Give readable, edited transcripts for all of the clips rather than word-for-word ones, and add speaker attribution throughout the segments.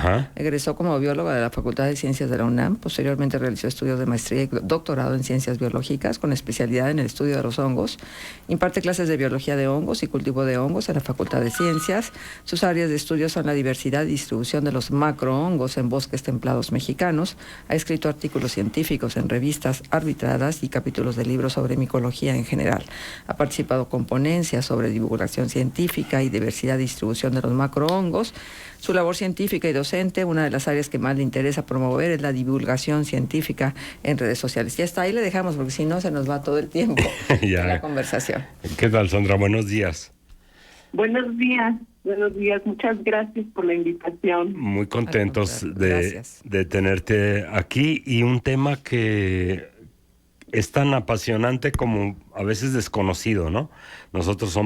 Speaker 1: Ajá.
Speaker 2: Egresó como bióloga de la Facultad de Ciencias de la UNAM. Posteriormente realizó estudios de maestría y doctorado en ciencias biológicas con especialidad en el estudio de los hongos. Imparte clases de biología de hongos y cultivo de hongos en la Facultad de Ciencias. Sus áreas de estudio son la diversidad y distribución de los macrohongos en bosques templados mexicanos. Ha escrito artículos científicos en revistas arbitradas y capítulos de libros sobre micología en general. Ha participado con ponencias sobre divulgación científica y diversidad y distribución de los macrohongos. Su labor científica y docente, una de las áreas que más le interesa promover es la divulgación científica en redes sociales. Ya está, ahí le dejamos porque si no se nos va todo el tiempo
Speaker 1: Ya.
Speaker 2: en la conversación.
Speaker 1: ¿Qué tal, Sandra? Buenos días.
Speaker 3: Buenos días. Muchas gracias por la invitación.
Speaker 1: Muy contentos
Speaker 2: Gracias.
Speaker 1: de tenerte aquí, y un tema que es tan apasionante como a veces desconocido, ¿no? Nosotros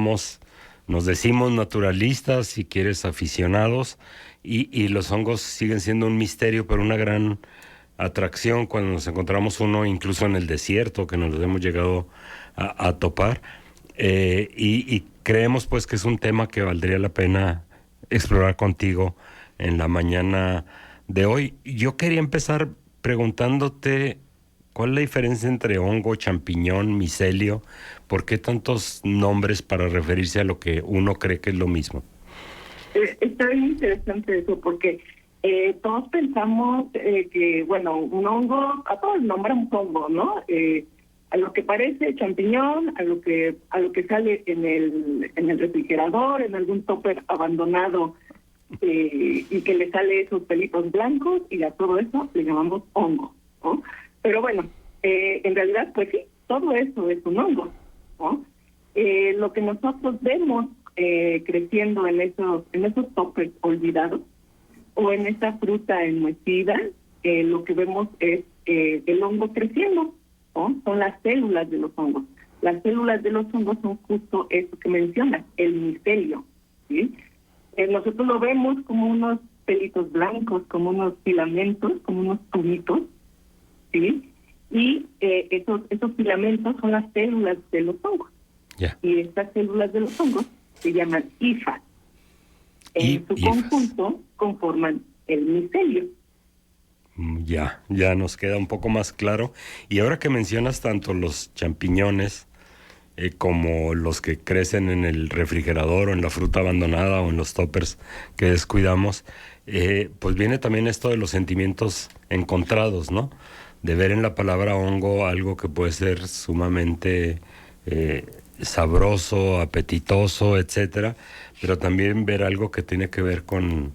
Speaker 1: nos decimos naturalistas, si quieres aficionados, y los hongos siguen siendo un misterio, pero una gran atracción cuando nos encontramos uno incluso en el desierto, que nos los hemos llegado a topar, y creemos pues que es un tema que valdría la pena explorar contigo en la mañana de hoy. Yo quería empezar preguntándote ¿cuál es la diferencia entre hongo, champiñón, micelio? ¿Por qué tantos nombres para referirse a lo que uno cree que es lo mismo?
Speaker 3: Está bien interesante eso porque todos pensamos que, bueno, un hongo, a todos nombramos hongo, ¿no? A lo que parece champiñón, a lo que sale en el refrigerador, en algún topper abandonado y que le sale esos pelitos blancos, y a todo eso le llamamos hongo, ¿no? Pero bueno, en realidad, pues sí, todo eso es un hongo, ¿no? Lo que nosotros vemos creciendo en esos toppers olvidados o en esa fruta enmohecida, lo que vemos es el hongo creciendo, ¿no? Son las células de los hongos. Las células de los hongos son justo eso que mencionas, el micelio, ¿sí? Nosotros lo vemos como unos pelitos blancos, como unos filamentos, como unos tubitos, ¿sí? Y esos filamentos son las células de los hongos.
Speaker 1: Yeah.
Speaker 3: Y estas células de los hongos se llaman hifas. En su conjunto conforman el micelio.
Speaker 1: Ya nos queda un poco más claro. Y ahora que mencionas tanto los champiñones como los que crecen en el refrigerador o en la fruta abandonada o en los toppers que descuidamos, pues viene también esto de los sentimientos encontrados, ¿no? De ver en la palabra hongo algo que puede ser sumamente sabroso, apetitoso, etcétera, pero también ver algo que tiene que ver con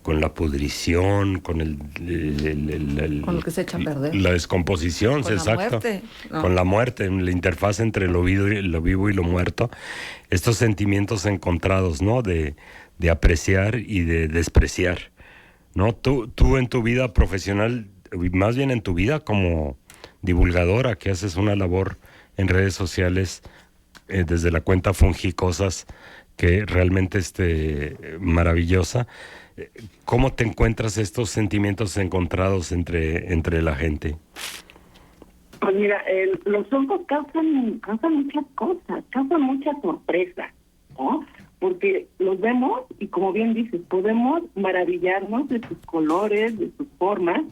Speaker 1: la pudrición, con
Speaker 2: con lo que se echa a perder,
Speaker 1: la descomposición,
Speaker 2: con
Speaker 1: exacto,
Speaker 2: la muerte, ¿no?
Speaker 1: Con la muerte, la interfaz entre lo vivo y lo muerto, estos sentimientos encontrados, ¿no? De apreciar y de despreciar, ¿no? Tú en tu vida profesional, más bien en tu vida como divulgadora, que haces una labor en redes sociales desde la cuenta Fungicosas, que realmente es maravillosa. ¿Cómo te encuentras estos sentimientos encontrados entre la gente?
Speaker 3: Pues mira, los hongos causan muchas cosas, causan mucha sorpresa, ¿no? Porque los vemos y, como bien dices, podemos maravillarnos de sus colores, de sus formas,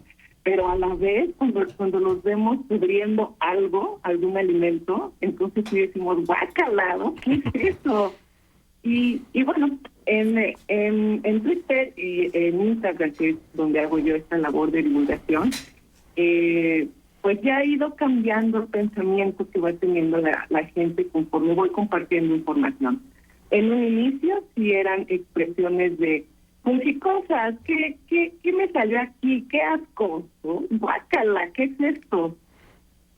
Speaker 3: pero a la vez cuando los vemos cubriendo algún alimento, entonces sí decimos, guacalado, ¿qué es eso? Y bueno, en Twitter y en Instagram, que es donde hago yo esta labor de divulgación, pues ya ha ido cambiando el pensamiento que va teniendo la gente conforme voy compartiendo información. En un inicio sí eran expresiones de fungicosas, ¿qué me salió aquí? ¡Qué asco! ¿No? ¡Guácala! ¿Qué es esto?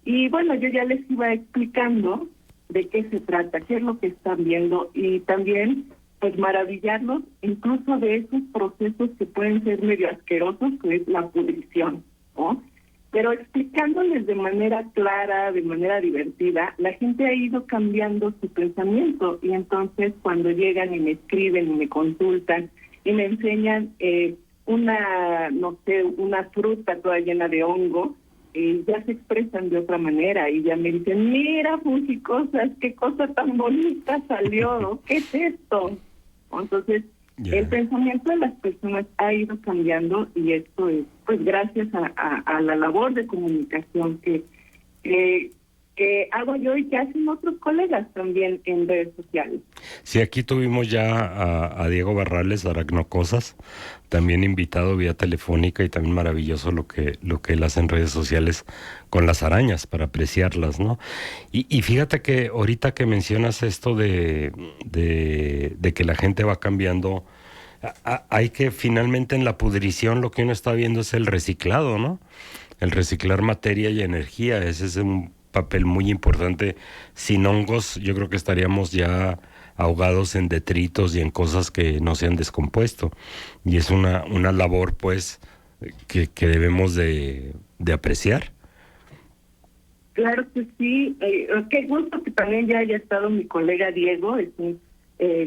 Speaker 3: Y bueno, yo ya les iba explicando de qué se trata, qué es lo que están viendo, y también pues maravillarlos incluso de esos procesos que pueden ser medio asquerosos, que es la pudrición, ¿no? Pero explicándoles de manera clara, de manera divertida, la gente ha ido cambiando su pensamiento, y entonces cuando llegan y me escriben y me consultan y me enseñan una fruta toda llena de hongo, ya se expresan de otra manera y ya me dicen, mira, Fungicosas, qué cosa tan bonita salió, ¿qué es esto? Entonces, El pensamiento de las personas ha ido cambiando y esto es pues gracias a la labor de comunicación que hago yo y que hacen otros colegas también en redes sociales.
Speaker 1: Sí, aquí tuvimos ya a Diego Barrales, Aracnocosas, también invitado vía telefónica, y también maravilloso lo que él hace en redes sociales con las arañas para apreciarlas, ¿no? Y fíjate que ahorita que mencionas esto de que la gente va cambiando, hay que finalmente en la pudrición lo que uno está viendo es el reciclado, ¿no? El reciclar materia y energía, ese es un papel muy importante. Sin hongos, yo creo que estaríamos ya ahogados en detritos y en cosas que no se han descompuesto. Y es una labor, pues, que debemos de apreciar.
Speaker 3: Claro que sí. Qué gusto que también ya haya estado mi colega Diego, es un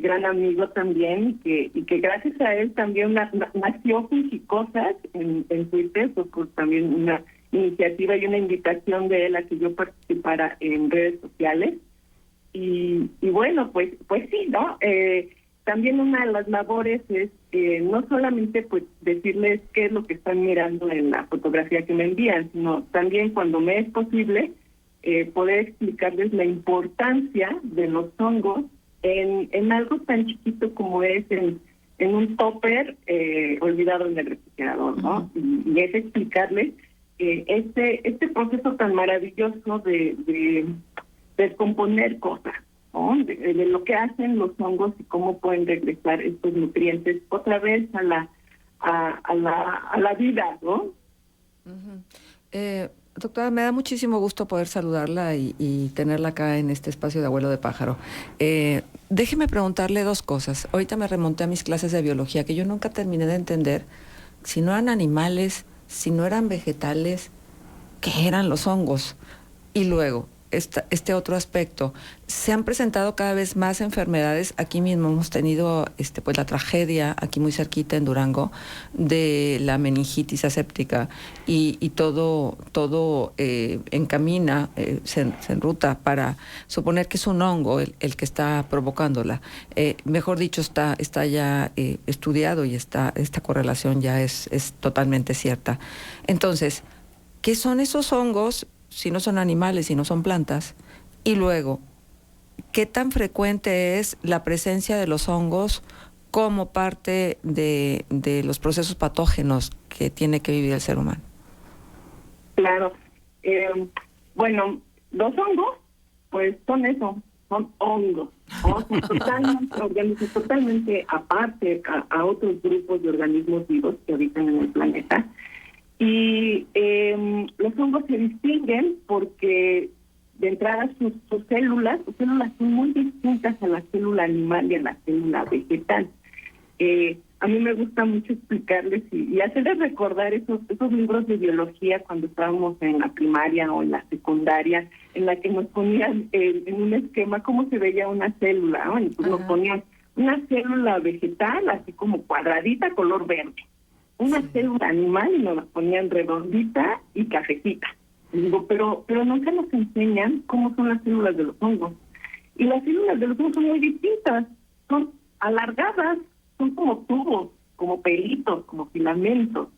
Speaker 3: gran amigo también, y que gracias a él también nació Fungicosas en Twitter, por también una iniciativa y una invitación de él a que yo participara en redes sociales. Y bueno, pues sí, ¿no? También una de las labores es no solamente pues decirles qué es lo que están mirando en la fotografía que me envían, sino también cuando me es posible poder explicarles la importancia de los hongos en algo tan chiquito como es en un topper olvidado en el refrigerador, ¿no? Uh-huh. Y es explicarles este proceso tan maravilloso de descomponer cosas, ¿no? De lo que hacen los hongos y cómo pueden regresar estos nutrientes otra vez a la vida, ¿no?
Speaker 2: Uh-huh. Doctora, me da muchísimo gusto poder saludarla y tenerla acá en este espacio de Abuelo de Pájaro. Déjeme preguntarle dos cosas. Ahorita me remonté a mis clases de biología, que yo nunca terminé de entender si no eran animales, si no eran vegetales, ¿qué eran los hongos? Y luego, este otro aspecto, se han presentado cada vez más enfermedades. Aquí mismo hemos tenido pues la tragedia aquí muy cerquita en Durango de la meningitis aséptica y todo encamina, se enruta para suponer que es un hongo el que está provocándola. Mejor dicho, está ya estudiado y esta correlación ya es totalmente cierta. Entonces, ¿qué son esos hongos si no son animales, si no son plantas? Y luego, ¿qué tan frecuente es la presencia de los hongos como parte de los procesos patógenos que tiene que vivir el ser humano?
Speaker 3: Claro. Bueno, los hongos, pues son eso, son hongos, ¿no? Son totalmente organismos, totalmente aparte a otros grupos de organismos vivos que habitan en el planeta. Y los hongos se distinguen porque de entrada sus células son muy distintas a la célula animal y a la célula vegetal. A mí me gusta mucho explicarles y hacerles recordar esos libros de biología cuando estábamos en la primaria o en la secundaria, en la que nos ponían en un esquema cómo se veía una célula, ¿no? Y pues nos ponían una célula vegetal así como cuadradita, color verde. Una célula animal y nos la ponían redondita y cafecita. Y digo, pero nunca nos enseñan cómo son las células de los hongos. Y las células de los hongos son muy distintas. Son alargadas, son como tubos, como pelitos, como filamentos.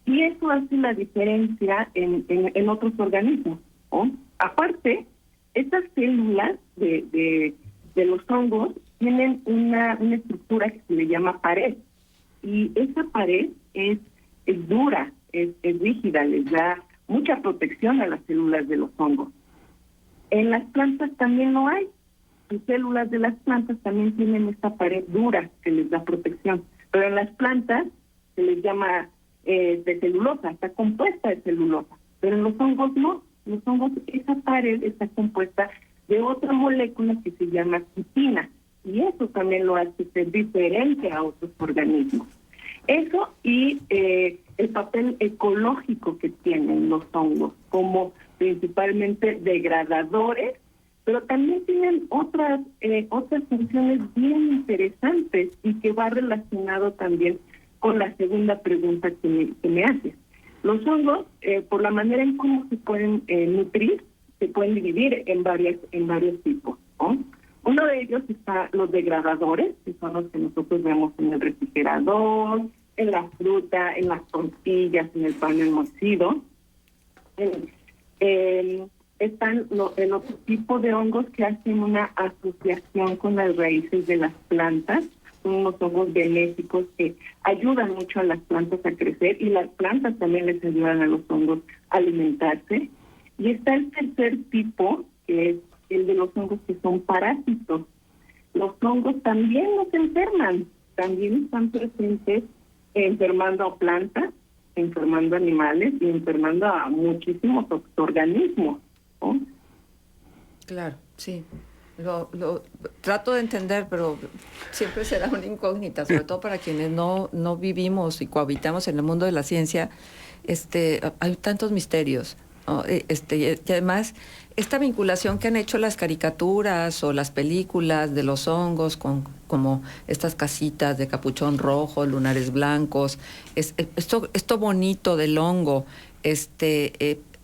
Speaker 3: Y eso hace la diferencia en otros organismos, ¿no? Aparte, estas células de los hongos tienen una estructura que se le llama pared. Y esa pared es dura, es rígida, les da mucha protección a las células de los hongos. En las plantas también lo hay. Las células de las plantas también tienen esta pared dura que les da protección. Pero en las plantas se les llama de celulosa, está compuesta de celulosa. Pero en los hongos no. Los hongos, esa pared está compuesta de otra molécula que se llama quitina. Y eso también lo hace ser diferente a otros organismos. Eso y el papel ecológico que tienen los hongos, como principalmente degradadores, pero también tienen otras funciones bien interesantes y que va relacionado también con la segunda pregunta que me haces. Los hongos, por la manera en cómo se pueden nutrir, se pueden dividir en varios tipos, ¿no? Uno de ellos está los degradadores, que son los que nosotros vemos en el refrigerador, en la fruta, en las tortillas, en el pan enmolcido. Están el otro tipo de hongos que hacen una asociación con las raíces de las plantas. Son unos hongos benéficos que ayudan mucho a las plantas a crecer y las plantas también les ayudan a los hongos a alimentarse. Y está el tercer tipo, que es el de los hongos que son parásitos. Los hongos también nos enferman, también están presentes enfermando a plantas, enfermando a animales y enfermando a muchísimos organismos, ¿no?
Speaker 2: Claro, sí. Lo trato de entender, pero siempre será una incógnita, sobre todo para quienes no vivimos y cohabitamos en el mundo de la ciencia. Hay tantos misterios, ¿no? Y además esta vinculación que han hecho las caricaturas o las películas de los hongos con como estas casitas de capuchón rojo, lunares blancos, esto bonito del hongo,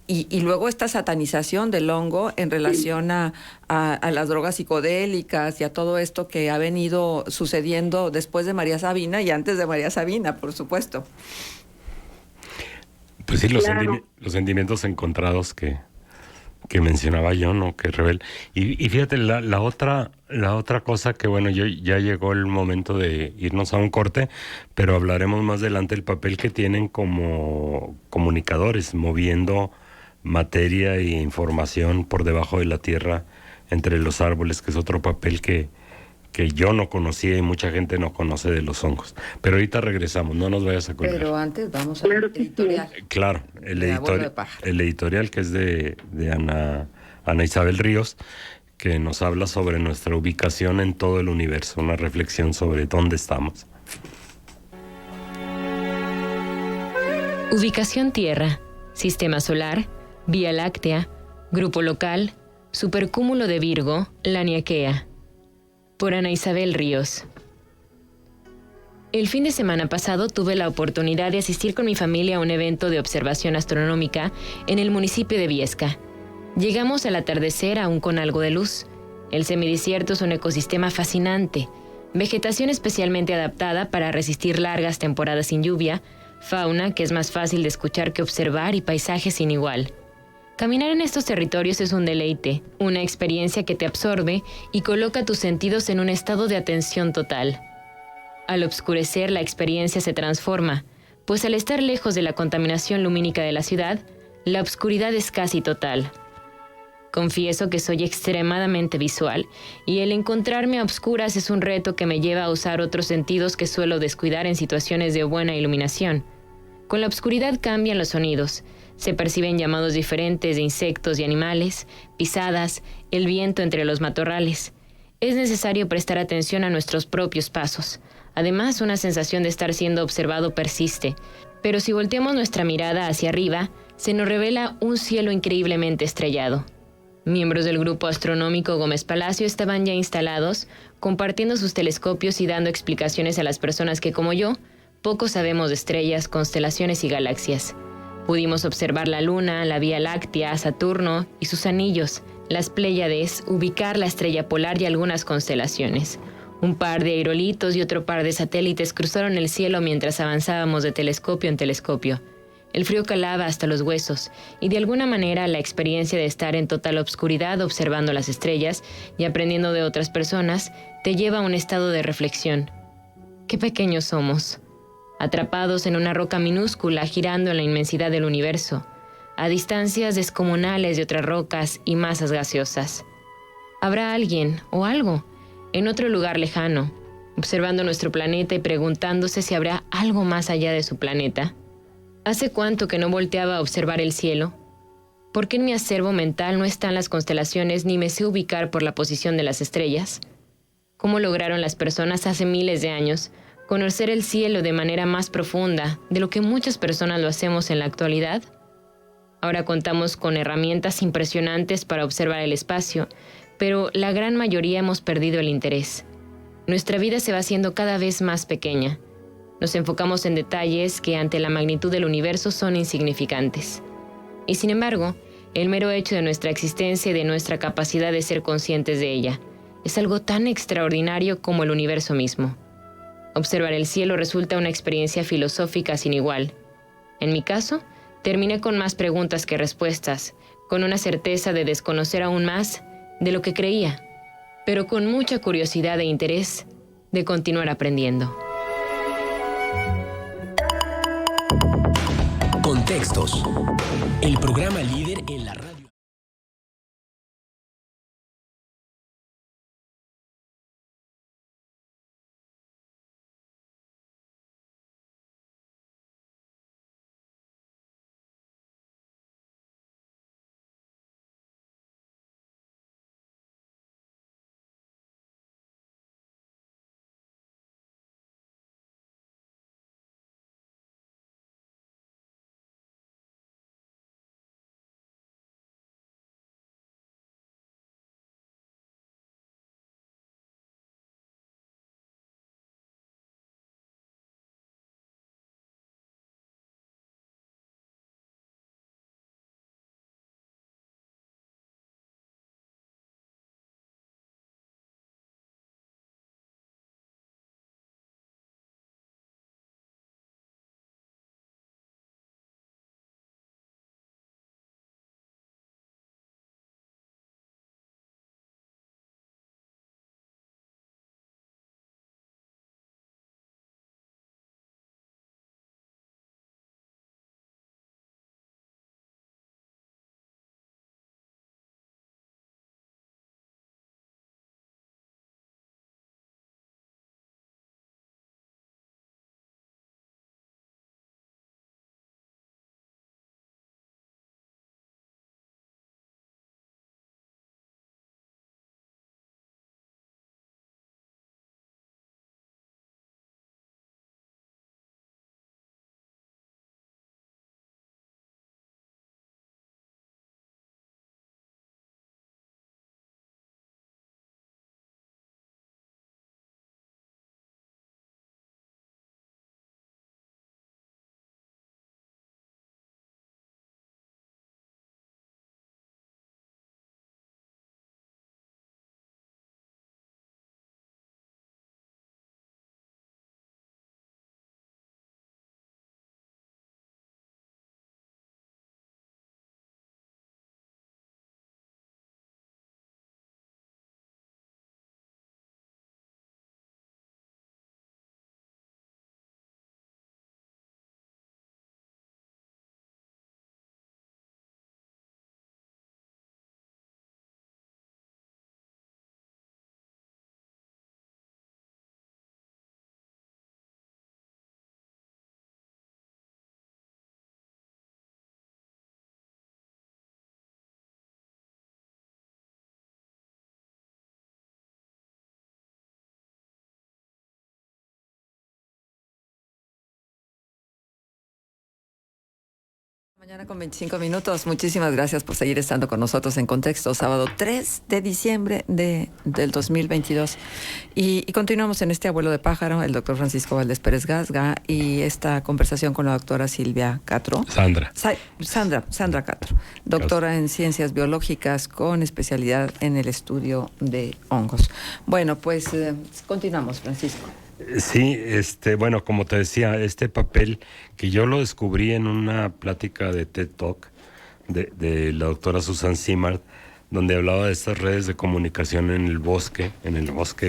Speaker 2: y luego esta satanización del hongo en relación a las drogas psicodélicas y a todo esto que ha venido sucediendo después de María Sabina y antes de María Sabina, por supuesto.
Speaker 1: Pues sí,
Speaker 3: Claro.
Speaker 1: los sentimientos encontrados que mencionaba yo, ¿no? Que rebel. Y fíjate, la otra cosa que, bueno, ya llegó el momento de irnos a un corte, pero hablaremos más adelante del papel que tienen como comunicadores, moviendo materia e información por debajo de la tierra, entre los árboles, que es otro papel que yo no conocía y mucha gente no conoce de los hongos. Pero ahorita regresamos, no nos vayas a colgar.
Speaker 2: Pero antes vamos al
Speaker 3: Claro que sí.
Speaker 2: editorial.
Speaker 1: Claro,
Speaker 2: De Abuelo de Pájaro.
Speaker 1: el editorial que es de Ana Isabel Ríos, que nos habla sobre nuestra ubicación en todo el universo, una reflexión sobre dónde estamos.
Speaker 4: Ubicación Tierra, Sistema Solar, Vía Láctea, Grupo Local, Supercúmulo de Virgo, Laniakea. Por Ana Isabel Ríos. El fin de semana pasado tuve la oportunidad de asistir con mi familia a un evento de observación astronómica en el municipio de Viesca. Llegamos al atardecer aún con algo de luz. El semidesierto es un ecosistema fascinante, vegetación especialmente adaptada para resistir largas temporadas sin lluvia, fauna que es más fácil de escuchar que observar y paisajes sin igual. Caminar en estos territorios es un deleite, una experiencia que te absorbe y coloca tus sentidos en un estado de atención total. Al oscurecer, la experiencia se transforma, pues al estar lejos de la contaminación lumínica de la ciudad, la oscuridad es casi total. Confieso que soy extremadamente visual y el encontrarme a obscuras es un reto que me lleva a usar otros sentidos que suelo descuidar en situaciones de buena iluminación. Con la oscuridad cambian los sonidos. Se perciben llamados diferentes de insectos y animales, pisadas, el viento entre los matorrales. Es necesario prestar atención a nuestros propios pasos. Además, una sensación de estar siendo observado persiste. Pero si volteamos nuestra mirada hacia arriba, se nos revela un cielo increíblemente estrellado. Miembros del grupo astronómico Gómez Palacio estaban ya instalados, compartiendo sus telescopios y dando explicaciones a las personas que, como yo, poco sabemos de estrellas, constelaciones y galaxias. Pudimos observar la Luna, la Vía Láctea, Saturno y sus anillos, las Pléyades, ubicar la estrella polar y algunas constelaciones. Un par de aerolitos y otro par de satélites cruzaron el cielo mientras avanzábamos de telescopio en telescopio. El frío calaba hasta los huesos, y de alguna manera la experiencia de estar en total obscuridad observando las estrellas y aprendiendo de otras personas te lleva a un estado de reflexión. ¡Qué pequeños somos! Atrapados en una roca minúscula girando en la inmensidad del universo, a distancias descomunales de otras rocas y masas gaseosas. ¿Habrá alguien o algo en otro lugar lejano, observando nuestro planeta y preguntándose si habrá algo más allá de su planeta? ¿Hace cuánto que no volteaba a observar el cielo? ¿Por qué en mi acervo mental no están las constelaciones ni me sé ubicar por la posición de las estrellas? ¿Cómo lograron las personas hace miles de años conocer el cielo de manera más profunda de lo que muchas personas lo hacemos en la actualidad? Ahora contamos con herramientas impresionantes para observar el espacio, pero la gran mayoría hemos perdido el interés. Nuestra vida se va haciendo cada vez más pequeña. Nos enfocamos en detalles que ante la magnitud del universo son insignificantes. Y sin embargo, el mero hecho de nuestra existencia y de nuestra capacidad de ser conscientes de ella es algo tan extraordinario como el universo mismo. Observar el cielo resulta una experiencia filosófica sin igual. En mi caso, terminé con más preguntas que respuestas, con una certeza de desconocer aún más de lo que creía, pero con mucha curiosidad e interés de continuar aprendiendo.
Speaker 5: Contextos. El programa líder en la radio.
Speaker 2: Mañana con 25 minutos. Muchísimas gracias por seguir estando con nosotros en Contexto, sábado 3 de diciembre del 2022. Y continuamos en este abuelo de pájaro, el doctor Francisco Valdés Pérez Gasga, y esta conversación con la doctora Silvia Catro. Sandra Catro, doctora en Ciencias Biológicas con especialidad en el estudio de hongos. Bueno, pues continuamos, Francisco.
Speaker 1: Sí, bueno, como te decía, este papel que yo lo descubrí en una plática de TED Talk de la doctora Susan Simard, donde hablaba de estas redes de comunicación en el bosque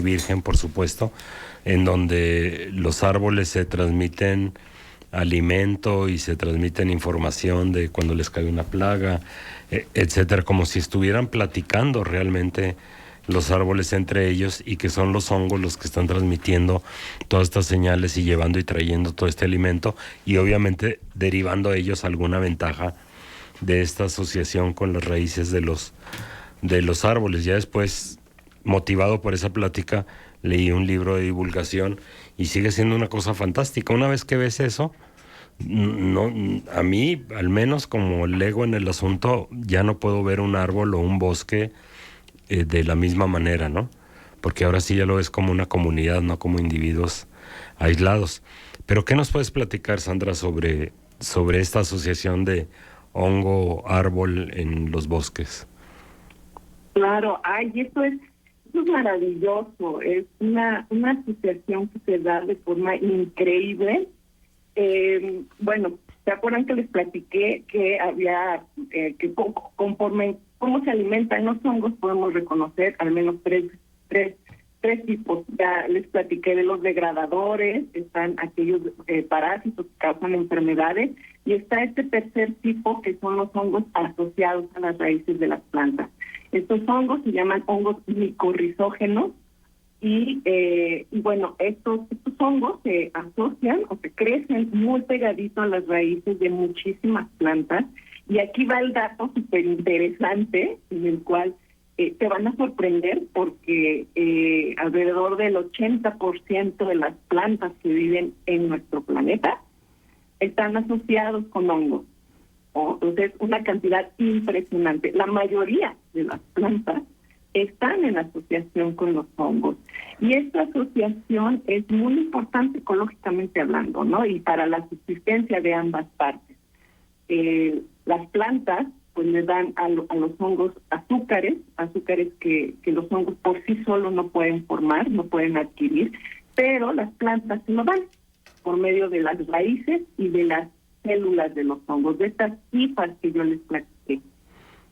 Speaker 1: virgen, por supuesto, en donde los árboles se transmiten alimento y se transmiten información de cuando les cae una plaga, etcétera, como si estuvieran platicando realmente los árboles entre ellos, y que son los hongos los que están transmitiendo todas estas señales y llevando y trayendo todo este alimento, y obviamente derivando a ellos alguna ventaja de esta asociación con las raíces de los árboles. Ya después, motivado por esa plática, leí un libro de divulgación y sigue siendo una cosa fantástica. Una vez que ves eso, no, a mí, al menos como lego en el asunto, ya no puedo ver un árbol o un bosque de la misma manera, ¿no? Porque ahora sí ya lo ves como una comunidad, no como individuos aislados. Pero ¿qué nos puedes platicar, Sandra, sobre esta asociación de hongo-árbol en los bosques?
Speaker 3: Claro, esto es esto es maravilloso, es una asociación que se da de forma increíble. Bueno, ¿se acuerdan que les platiqué que había, conforme cómo se alimentan los hongos, podemos reconocer al menos tres tipos? Ya les platiqué de los degradadores, están aquellos parásitos que causan enfermedades, y está este tercer tipo que son los hongos asociados a las raíces de las plantas. Estos hongos se llaman hongos micorrizógenos, y bueno, estos hongos se asocian o se crecen muy pegaditos a las raíces de muchísimas plantas, y aquí va el dato súper interesante en el cual te van a sorprender, porque alrededor del 80% de las plantas que viven en nuestro planeta están asociados con hongos. Entonces, una cantidad impresionante. La mayoría de las plantas están en asociación con los hongos. Y esta asociación es muy importante ecológicamente hablando, ¿no? Y para la subsistencia de ambas partes. Las plantas pues le dan a los hongos azúcares que los hongos por sí solos no pueden formar, no pueden adquirir, pero las plantas se lo dan por medio de las raíces y de las células de los hongos, de estas hifas que yo les platiqué.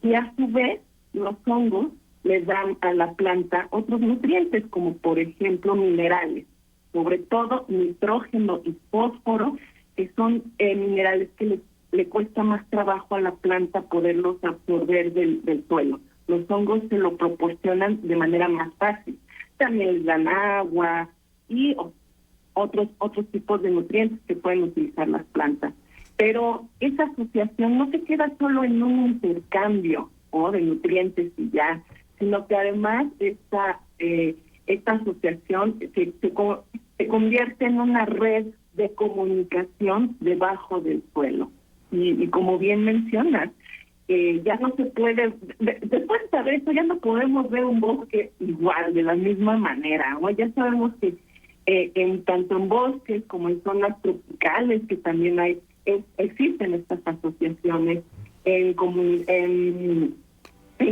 Speaker 3: Y a su vez, los hongos les dan a la planta otros nutrientes, como por ejemplo minerales, sobre todo nitrógeno y fósforo, que son minerales que le cuesta más trabajo a la planta poderlos absorber del suelo. Los hongos se lo proporcionan de manera más fácil. También les dan agua y otros tipos de nutrientes que pueden utilizar las plantas. Pero esa asociación no se queda solo en un intercambio de nutrientes y ya, sino que además esta asociación se convierte en una red de comunicación debajo del suelo. Y como bien mencionas, ya no se puede, después de saber eso, ya no podemos ver un bosque igual, de la misma manera, ¿no? Ya sabemos que tanto en bosques como en zonas tropicales, que también existen estas asociaciones, en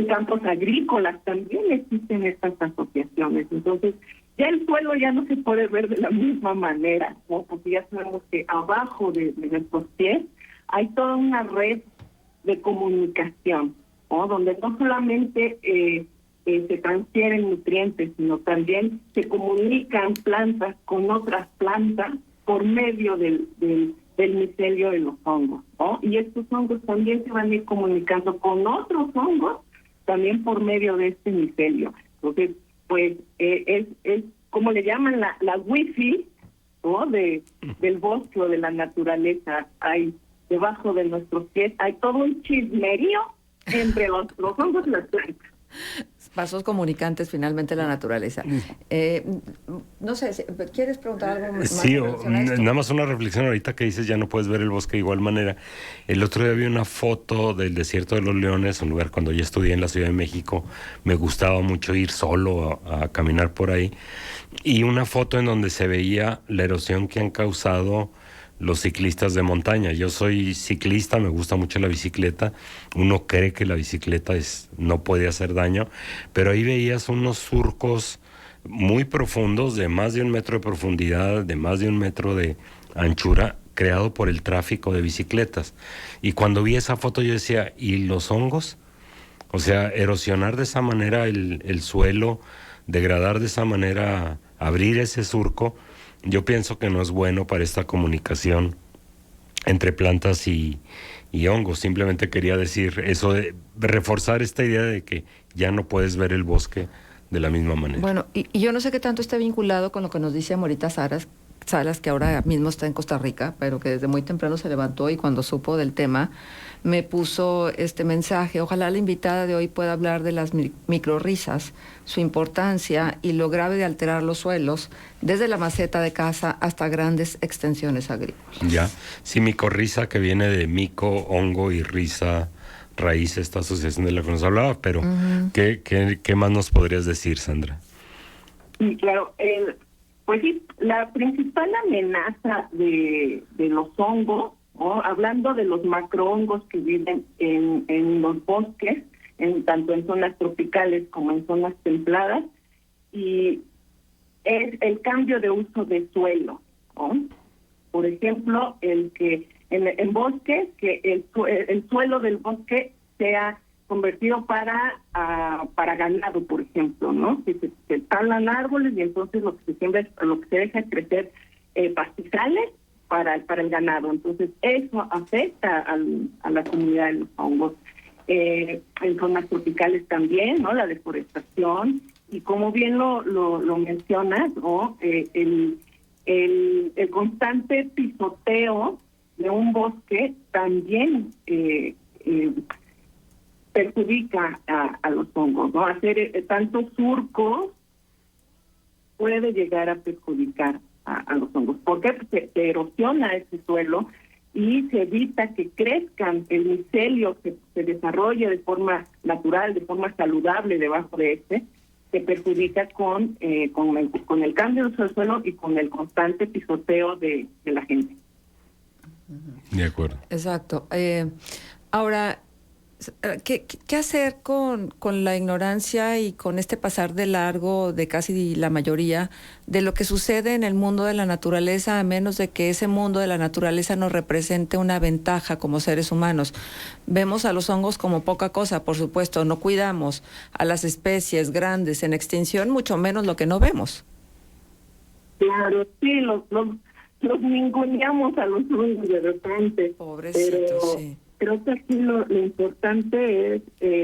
Speaker 3: campos agrícolas también existen estas asociaciones. Entonces, ya el suelo ya no se puede ver de la misma manera, ¿no? Porque ya sabemos que abajo de nuestros pies hay toda una red de comunicación, ¿no? Donde no solamente se transfieren nutrientes, sino también se comunican plantas con otras plantas por medio del micelio de los hongos, ¿no? Y estos hongos también se van a ir comunicando con otros hongos también por medio de este micelio. Entonces, pues es como le llaman la wifi, ¿no? Del bosque o de la naturaleza. Hay debajo de nuestros pies, hay todo un chismerío entre los hongos y las plantas.
Speaker 2: Vasos comunicantes finalmente la naturaleza. No sé, ¿quieres preguntar algo más?
Speaker 1: Sí, nada más una reflexión ahorita que dices ya no puedes ver el bosque de igual manera. El otro día vi una foto del Desierto de los Leones, un lugar cuando yo estudié en la Ciudad de México, me gustaba mucho ir solo a caminar por ahí, y una foto en donde se veía la erosión que han causado los ciclistas de montaña. Yo soy ciclista, me gusta mucho la bicicleta. Uno cree que la bicicleta no puede hacer daño, pero ahí veías unos surcos muy profundos, de más de 1 metro de profundidad, de más de 1 metro de anchura, creado por el tráfico de bicicletas. Y cuando vi esa foto yo decía, ¿y los hongos? O sea, erosionar de esa manera el suelo, degradar de esa manera, abrir ese surco, yo pienso que no es bueno para esta comunicación entre plantas y hongos. Simplemente quería decir eso, de reforzar esta idea de que ya no puedes ver el bosque de la misma manera.
Speaker 2: Bueno, y yo no sé qué tanto está vinculado con lo que nos dice Amorita Salas, que ahora mismo está en Costa Rica, pero que desde muy temprano se levantó y cuando supo del tema me puso este mensaje. Ojalá la invitada de hoy pueda hablar de las microrrizas, su importancia y lo grave de alterar los suelos, desde la maceta de casa hasta grandes extensiones agrícolas.
Speaker 1: Ya, sí, micorriza, que viene de mico, hongo, y risa, raíz, esta asociación de la que nos hablaba, pero ¿qué más nos podrías decir, Sandra?
Speaker 3: Sí, claro, pues sí, la principal amenaza de los hongos, ¿no? Hablando de los macrohongos que viven en los bosques, tanto en zonas tropicales como en zonas templadas, y es el cambio de uso de suelo, ¿no? Por ejemplo, el que en bosques, que el suelo del bosque sea convertido para ganado, por ejemplo, ¿no? Que se talan árboles y entonces lo que se siembra, lo que se deja crecer pastizales para el ganado. Entonces eso afecta a la comunidad de los hongos. En zonas tropicales también, ¿no? La deforestación, y como bien lo mencionas, ¿no? El constante pisoteo de un bosque también perjudica a los hongos, ¿no? Hacer tantos surcos puede llegar a perjudicar a los hongos. ¿Por qué? Porque se erosiona ese suelo y se evita que crezcan el micelio, que se desarrolle de forma natural, de forma saludable debajo de este, que perjudica con el cambio de uso del suelo y con el constante pisoteo de la gente.
Speaker 1: De acuerdo.
Speaker 2: Exacto. Ahora, ¿qué hacer con la ignorancia y con este pasar de largo de casi la mayoría de lo que sucede en el mundo de la naturaleza, a menos de que ese mundo de la naturaleza nos represente una ventaja como seres humanos? Vemos a los hongos como poca cosa, por supuesto, no cuidamos a las especies grandes en extinción, mucho menos lo que no vemos.
Speaker 3: Claro, sí, los ninguneamos a los hongos de repente.
Speaker 2: Pobrecitos, sí.
Speaker 3: Creo que aquí lo importante es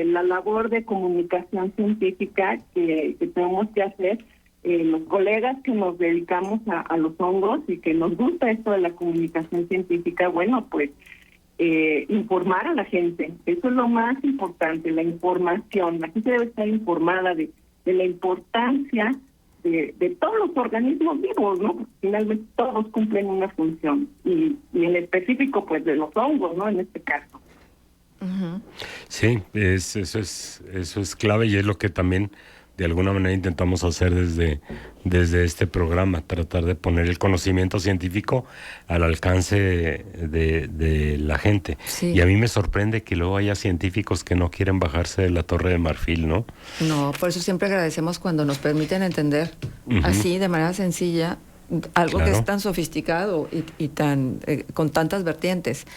Speaker 3: la labor de comunicación científica que tenemos que hacer los colegas que nos dedicamos a los hongos y que nos gusta esto de la comunicación científica. Bueno, pues informar a la gente. Eso es lo más importante, la información. La gente debe estar informada de la importancia de todos los organismos vivos, ¿no? Porque finalmente todos cumplen una función, y en específico, pues, de los hongos, ¿no? En este caso.
Speaker 2: Uh-huh.
Speaker 1: Sí, eso es clave, y es lo que también de alguna manera intentamos hacer desde este programa, tratar de poner el conocimiento científico al alcance de la gente.
Speaker 2: Sí.
Speaker 1: Y a mí me sorprende que luego haya científicos que no quieren bajarse de la Torre de Marfil, ¿no?
Speaker 2: No, por eso siempre agradecemos cuando nos permiten entender así, de manera sencilla, algo que es tan sofisticado y tan con tantas vertientes.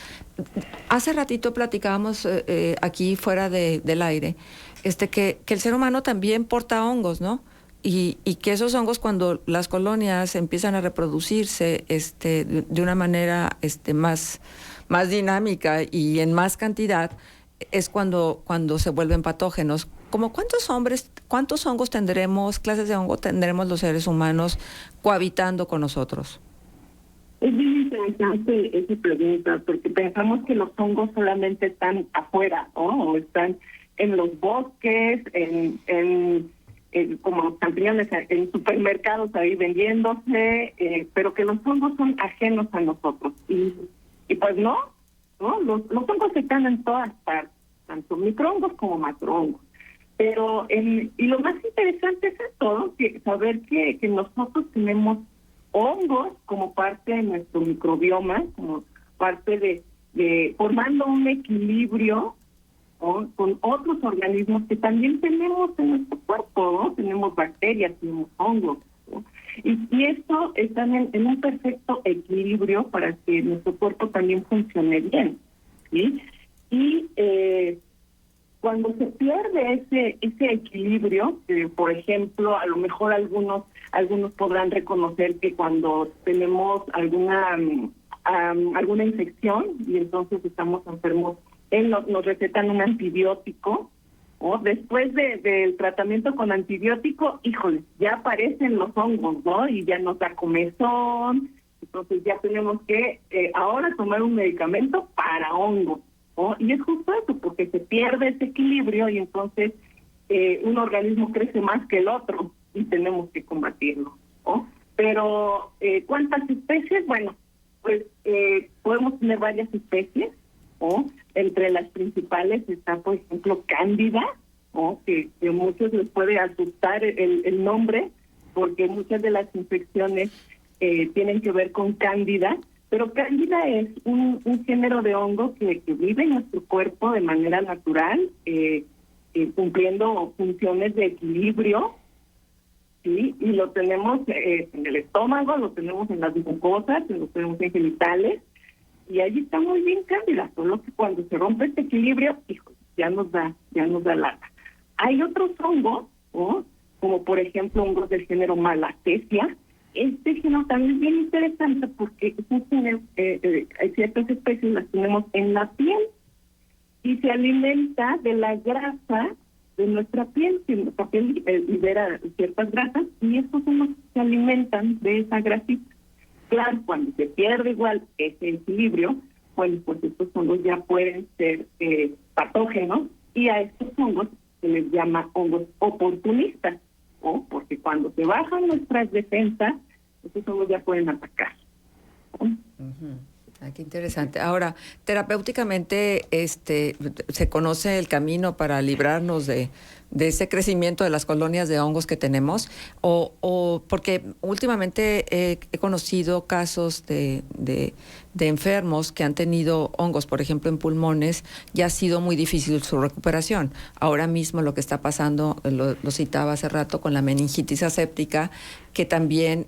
Speaker 2: Hace ratito platicábamos aquí fuera del aire, que el ser humano también porta hongos, ¿no? Y que esos hongos, cuando las colonias empiezan a reproducirse de una manera más dinámica y en más cantidad, es cuando se vuelven patógenos. ¿Cómo cuántos hongos tendremos, clases de hongo tendremos los seres humanos cohabitando con nosotros?
Speaker 3: Es bien interesante esa pregunta, porque pensamos que los hongos solamente están afuera, ¿no? O están en los bosques, en como los champiñones en supermercados ahí vendiéndose, pero que los hongos son ajenos a nosotros. Y pues no, los hongos están en todas partes, tanto microhongos como macrohongos. Pero y lo más interesante es esto, que saber que nosotros tenemos hongos como parte de nuestro microbioma, como parte de formando un equilibrio, ¿no? Con otros organismos que también tenemos en nuestro cuerpo, ¿no? Tenemos bacterias, tenemos hongos, ¿no? Y esto están en un perfecto equilibrio para que nuestro cuerpo también funcione bien, ¿sí? Y cuando se pierde ese equilibrio, por ejemplo, a lo mejor algunos podrán reconocer que cuando tenemos alguna infección y entonces estamos enfermos, nos recetan un antibiótico, o después del tratamiento con antibiótico, híjole, ya aparecen los hongos, ¿no? Y ya nos da comezón, entonces ya tenemos que ahora tomar un medicamento para hongos, ¿no? Y es justo eso, porque se pierde ese equilibrio y entonces un organismo crece más que el otro y tenemos que combatirlo, ¿no? Pero, ¿cuántas especies? Bueno, pues podemos tener varias especies, ¿no? Entre las principales está, por ejemplo, Cándida, ¿no? Que a muchos les puede asustar el nombre, porque muchas de las infecciones tienen que ver con Cándida, pero Cándida es un género de hongo que vive en nuestro cuerpo de manera natural, cumpliendo funciones de equilibrio, ¿sí? Y lo tenemos en el estómago, lo tenemos en las mucosas, lo tenemos en genitales, y allí está muy bien cándida, solo que cuando se rompe este equilibrio, hijo, ya nos da lata. Hay otros hongos, ¿no? Como por ejemplo hongos del género Malassezia. Este género también es bien interesante porque hay ciertas especies, las tenemos en la piel, y se alimenta de la grasa de nuestra piel, que nuestra piel libera ciertas grasas, y estos son los que se alimentan de esa grasita. Claro, cuando se pierde igual ese equilibrio, pues estos hongos ya pueden ser patógenos, y a estos hongos se les llama hongos oportunistas, ¿no? Porque cuando se bajan nuestras defensas, estos hongos ya pueden atacar, ¿no?
Speaker 2: Uh-huh. Qué interesante. Ahora, terapéuticamente, ¿se conoce el camino para librarnos de ese crecimiento de las colonias de hongos que tenemos? O porque últimamente he conocido casos de enfermos que han tenido hongos, por ejemplo, en pulmones, y ha sido muy difícil su recuperación. Ahora mismo lo que está pasando, lo citaba hace rato, con la meningitis aséptica, que también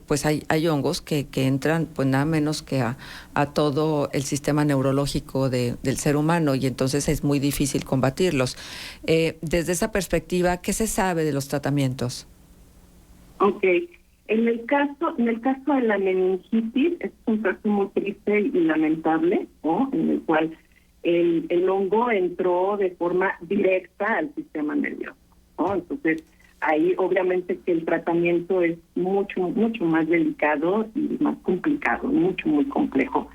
Speaker 2: pues hay hongos que entran pues nada menos que a todo el sistema neurológico del ser humano, y entonces es muy difícil combatirlos. Desde esa perspectiva, ¿qué se sabe de los tratamientos?
Speaker 3: Ok. En el caso de la meningitis, es un caso muy triste y lamentable, ¿no? En el cual el hongo entró de forma directa al sistema nervioso, ¿no? Entonces, ahí obviamente que el tratamiento es mucho más delicado y más complicado, muy complejo.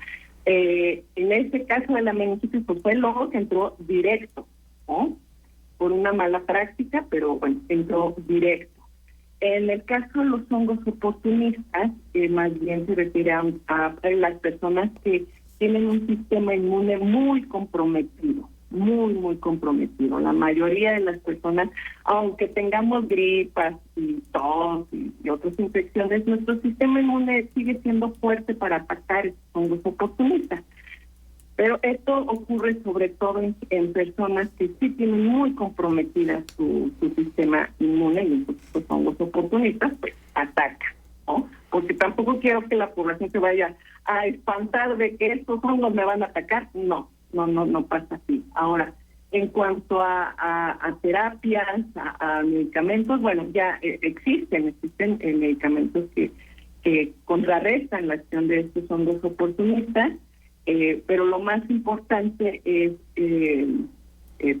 Speaker 3: En este caso de la meningitis, pues fue el hongo que entró directo, ¿no? Por una mala práctica, pero bueno, entró directo. En el caso de los hongos oportunistas, más bien se refiere a las personas que tienen un sistema inmune muy comprometido. La mayoría de las personas, aunque tengamos gripas y tos y otras infecciones, nuestro sistema inmune sigue siendo fuerte para atacar estos hongos oportunistas. Pero esto ocurre sobre todo en personas que sí tienen muy comprometida su sistema inmune, y estos hongos oportunistas pues atacan, ¿no? Porque tampoco quiero que la población se vaya a espantar de que estos hongos me van a atacar. No pasa así. Ahora, en cuanto a terapias, a medicamentos, bueno, ya existen medicamentos que contrarrestan la acción de estos hongos oportunistas. Pero lo más importante es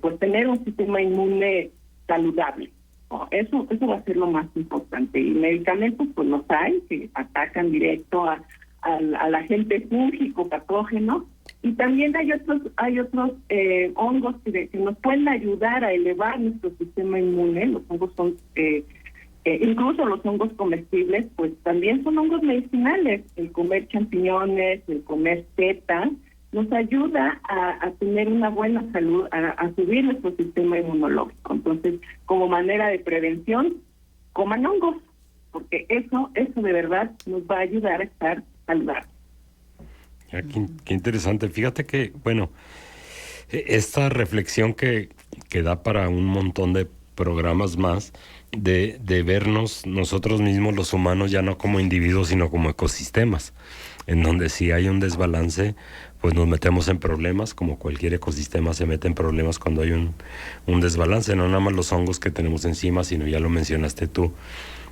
Speaker 3: pues tener un sistema inmune saludable, ¿no? Eso va a ser lo más importante. Y medicamentos pues los hay que atacan directo al agente fúngico patógeno, y también hay otros hongos que nos pueden ayudar a elevar nuestro sistema inmune. Los hongos son incluso los hongos comestibles, pues también son hongos medicinales. El comer champiñones, el comer setas, nos ayuda a tener una buena salud, a subir nuestro sistema inmunológico. Entonces, como manera de prevención, coman hongos, porque eso de verdad nos va a ayudar a estar saludables.
Speaker 1: Qué interesante. Fíjate que, bueno, esta reflexión que da para un montón de programas más, de vernos nosotros mismos los humanos ya no como individuos sino como ecosistemas, en donde si hay un desbalance pues nos metemos en problemas, como cualquier ecosistema se mete en problemas cuando hay un desbalance, no nada más los hongos que tenemos encima, sino ya lo mencionaste tú,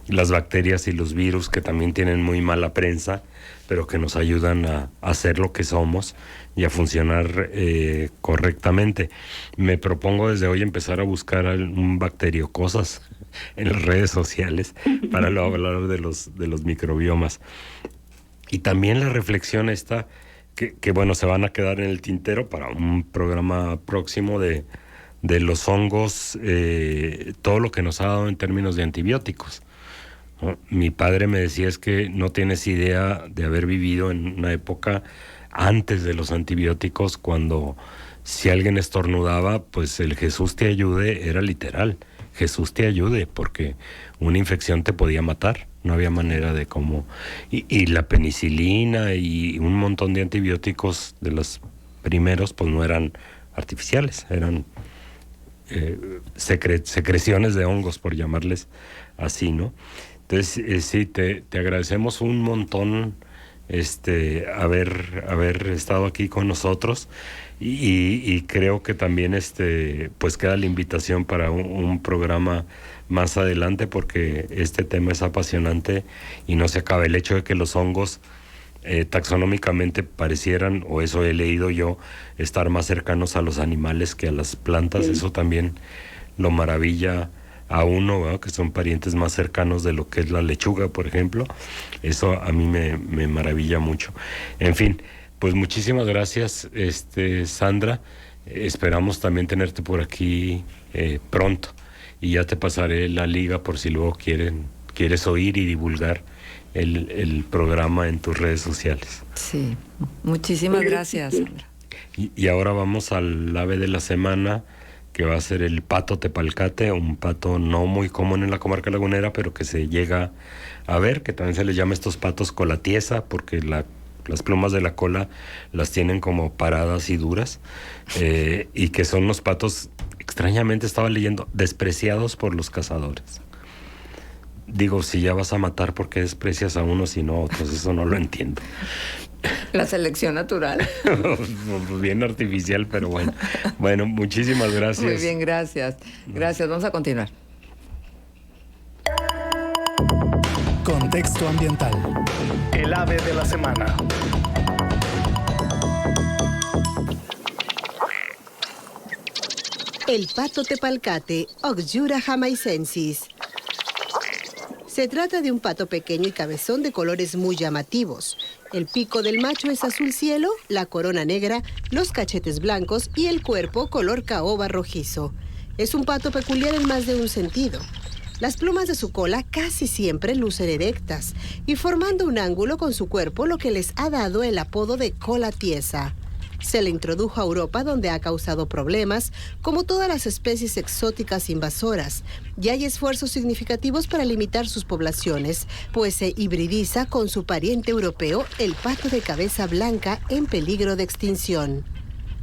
Speaker 1: las bacterias y los virus que también tienen muy mala prensa, pero que nos ayudan a ser lo que somos y a funcionar correctamente. Me propongo desde hoy empezar a buscar un bacteriocosas en las redes sociales para luego hablar de los microbiomas. Y también la reflexión esta, que bueno, se van a quedar en el tintero para un programa próximo de los hongos, todo lo que nos ha dado en términos de antibióticos, ¿no? Mi padre me decía es que no tienes idea de haber vivido en una época antes de los antibióticos, cuando si alguien estornudaba, pues el Jesús te ayude era literal, Jesús te ayude, porque una infección te podía matar, no había manera de cómo, y la penicilina y un montón de antibióticos de los primeros pues no eran artificiales, eran secreciones de hongos, por llamarles así, ¿no? Entonces, sí, te agradecemos un montón haber estado aquí con nosotros y creo que también pues queda la invitación para un programa más adelante, porque este tema es apasionante y no se acaba. El hecho de que los hongos taxonómicamente parecieran, o eso he leído yo, estar más cercanos a los animales que a las plantas, sí. Eso también lo maravilla a uno, ¿verdad? Que son parientes más cercanos de lo que es la lechuga, por ejemplo. Eso a mí me maravilla mucho. En fin, pues muchísimas gracias, Sandra. Esperamos también tenerte por aquí pronto, y ya te pasaré la liga por si luego quieres oír y divulgar el programa en tus redes sociales.
Speaker 2: Sí, muchísimas gracias, Sandra.
Speaker 1: Y ahora vamos al ave de la semana, que va a ser el pato tepalcate, un pato no muy común en la comarca lagunera, pero que se llega a ver, que también se les llama estos patos cola tiesa, porque las plumas de la cola las tienen como paradas y duras, y que son los patos, extrañamente estaba leyendo, despreciados por los cazadores. Digo, si ya vas a matar, ¿por qué desprecias a unos y no a otros? Eso no lo entiendo.
Speaker 2: La selección natural.
Speaker 1: Bien artificial, pero bueno. Bueno, muchísimas gracias.
Speaker 2: Muy bien, gracias. Gracias, vamos a continuar.
Speaker 6: Contexto ambiental. El ave de la semana.
Speaker 7: El pato tepalcate, Oxyura jamaicensis. Se trata de un pato pequeño y cabezón de colores muy llamativos. El pico del macho es azul cielo, la corona negra, los cachetes blancos y el cuerpo color caoba rojizo. Es un pato peculiar en más de un sentido. Las plumas de su cola casi siempre lucen erectas y formando un ángulo con su cuerpo, lo que les ha dado el apodo de cola tiesa. Se le introdujo a Europa, donde ha causado problemas, como todas las especies exóticas invasoras, y hay esfuerzos significativos para limitar sus poblaciones, pues se hibridiza con su pariente europeo, el pato de cabeza blanca, en peligro de extinción.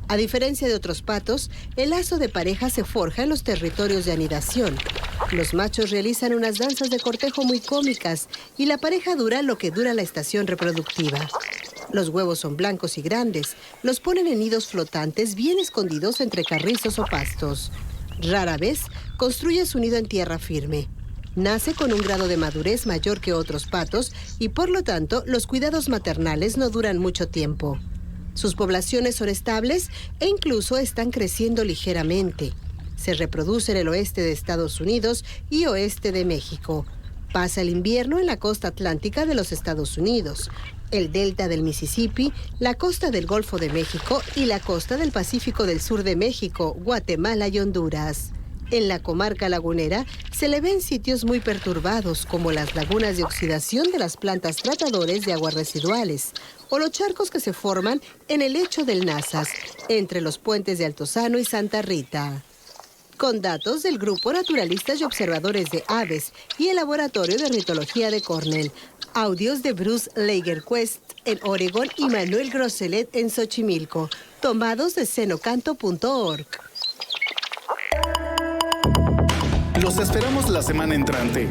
Speaker 7: A diferencia de otros patos, el lazo de pareja se forja en los territorios de anidación. Los machos realizan unas danzas de cortejo muy cómicas y la pareja dura lo que dura la estación reproductiva. Los huevos son blancos y grandes. Los ponen en nidos flotantes bien escondidos entre carrizos o pastos. Rara vez construye su nido en tierra firme. Nace con un grado de madurez mayor que otros patos y por lo tanto los cuidados maternales no duran mucho tiempo. Sus poblaciones son estables e incluso están creciendo ligeramente. Se reproduce en el oeste de Estados Unidos y oeste de México. Pasa el invierno en la costa atlántica de los Estados Unidos, el delta del Mississippi, la costa del Golfo de México y la costa del Pacífico del sur de México, Guatemala y Honduras. En la comarca lagunera se le ven sitios muy perturbados, como las lagunas de oxidación de las plantas tratadores de aguas residuales o los charcos que se forman en el lecho del Nazas, entre los puentes de Altozano y Santa Rita. Con datos del Grupo Naturalistas y Observadores de Aves y el Laboratorio de Ornitología de Cornell, audios de Bruce Lagerquist en Oregón y Manuel Grosselet en Xochimilco, tomados de cenocanto.org.
Speaker 6: Los esperamos la semana entrante.